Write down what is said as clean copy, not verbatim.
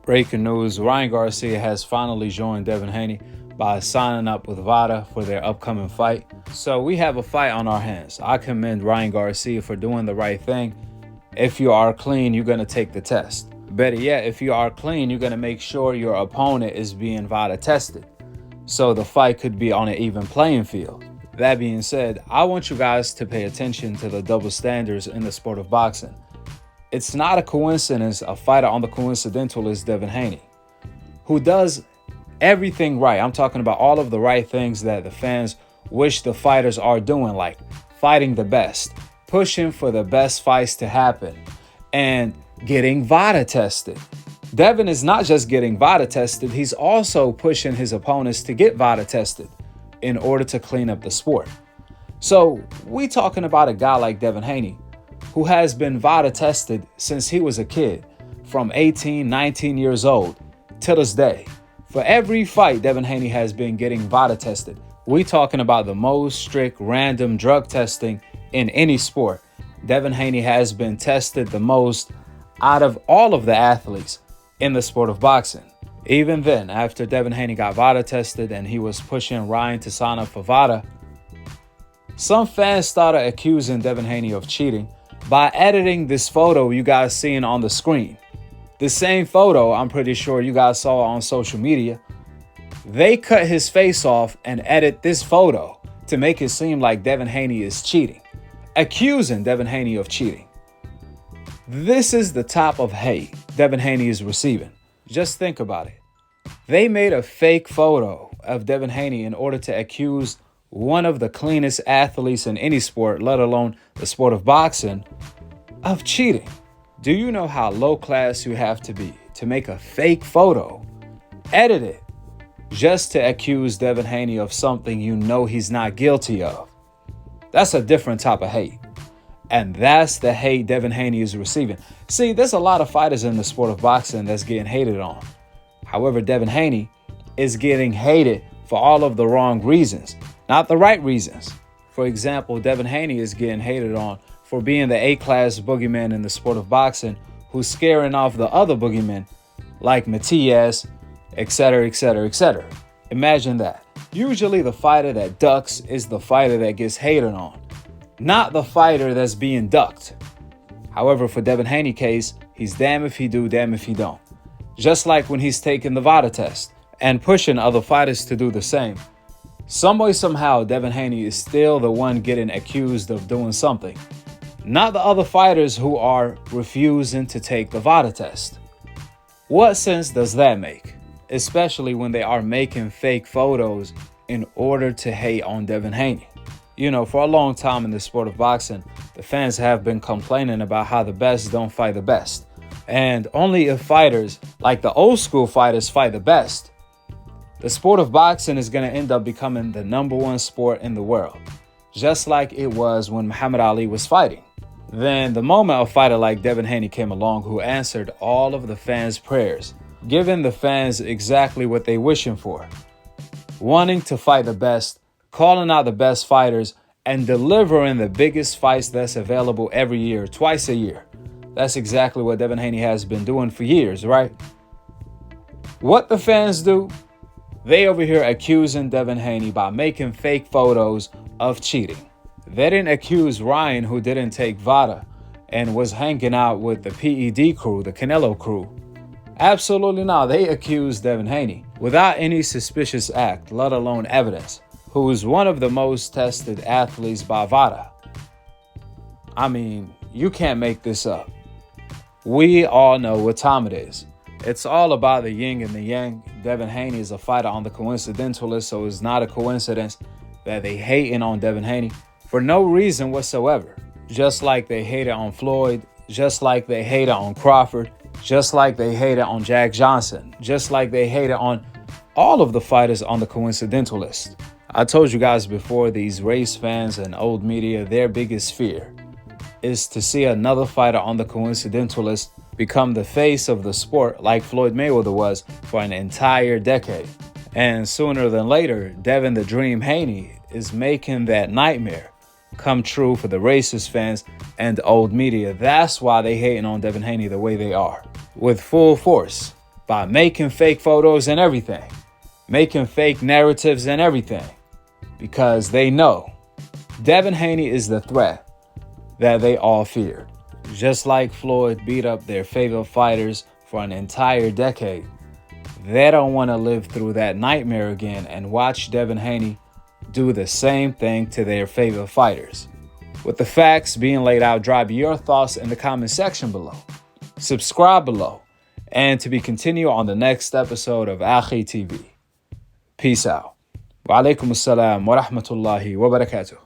Breaking news, Ryan Garcia has finally joined Devin Haney by signing up with Vada for their upcoming fight. So we have a fight on our hands. I commend Ryan Garcia for doing the right thing. If you are clean, you're going to take the test. Better yet, if you are clean, you're going to make sure your opponent is being Vada tested, so the fight could be on an even playing field. That being said, I want you guys to pay attention to the double standards in the sport of boxing. It's not a coincidence a fighter on the coincidental is Devin Haney, who does everything right. I'm talking about all of the right things that the fans wish the fighters are doing, like fighting the best, pushing for the best fights to happen, and getting Vada tested. Devin is not just getting Vada tested, he's also pushing his opponents to get Vada tested in order to clean up the sport. So we talking about a guy like Devin Haney, who has been Vada tested since he was a kid, from 18, 19 years old to this day. For every fight, Devin Haney has been getting Vada tested. We talking about the most strict random drug testing in any sport. Devin Haney has been tested the most out of all of the athletes in the sport of boxing. Even then, after Devin Haney got Vada tested and he was pushing Ryan to sign up for Vada, some fans started accusing Devin Haney of cheating by editing this photo you guys seeing on the screen. The same photo I'm pretty sure you guys saw on social media. They cut his face off and edit this photo to make it seem like Devin Haney is cheating, accusing Devin Haney of cheating. This is the type of hate Devin Haney is receiving. Just think about it. They made a fake photo of Devin Haney in order to accuse one of the cleanest athletes in any sport, let alone the sport of boxing, of cheating. Do you know how low class you have to be to make a fake photo, edit it, just to accuse Devin Haney of something you know he's not guilty of? That's a different type of hate. And that's the hate Devin Haney is receiving. See, there's a lot of fighters in the sport of boxing that's getting hated on. However, Devin Haney is getting hated for all of the wrong reasons, not the right reasons. For example, Devin Haney is getting hated on for being the A-class boogeyman in the sport of boxing who's scaring off the other boogeymen like Matias, etc., etc., etc. Imagine that. Usually the fighter that ducks is the fighter that gets hated on, not the fighter that's being ducked. However, for Devin Haney's case, he's damn if he do, damn if he don't. Just like when he's taking the Vada test and pushing other fighters to do the same. Some way, somehow, Devin Haney is still the one getting accused of doing something, not the other fighters who are refusing to take the Vada test. What sense does that make? Especially when they are making fake photos in order to hate on Devin Haney. You know, for a long time in the sport of boxing, the fans have been complaining about how the best don't fight the best. And only if fighters like the old school fighters fight the best, the sport of boxing is going to end up becoming the #1 sport in the world, just like it was when Muhammad Ali was fighting. Then the moment a fighter like Devin Haney came along who answered all of the fans' prayers, giving the fans exactly what they wishing for, wanting to fight the best, calling out the best fighters, and delivering the biggest fights that's available every year, twice a year. That's exactly what Devin Haney has been doing for years, right? What the fans do? They over here accusing Devin Haney by making fake photos of cheating. They didn't accuse Ryan, who didn't take Vada and was hanging out with the PED crew, the Canelo crew. Absolutely not. They accused Devin Haney without any suspicious act, let alone evidence, who is one of the most tested athletes by Vada. I mean, you can't make this up. We all know what time it is. It's all about the yin and the yang. Devin Haney is a fighter on the coincidental list, so it's not a coincidence that they hating on Devin Haney for no reason whatsoever. Just like they hated on Floyd, just like they hated on Crawford, just like they hated on Jack Johnson, just like they hated on all of the fighters on the coincidental list. I told you guys before, these race fans and old media, their biggest fear is to see another fighter on the coincidental list become the face of the sport like Floyd Mayweather was for an entire decade. And sooner than later, Devin the Dream Haney is making that nightmare come true for the racist fans and old media. That's why they hating on Devin Haney the way they are, with full force. by making fake photos and everything, making fake narratives and everything, because they know Devin Haney is the threat that they all feared. Just like Floyd beat up their favorite fighters for an entire decade, they don't want to live through that nightmare again and watch Devin Haney do the same thing to their favorite fighters. With the facts being laid out, drop your thoughts in the comment section below. Subscribe below, and to be continued on the next episode of Akhi TV. Peace out. Wa alaikum assalam wa rahmatullahi wa barakatuh.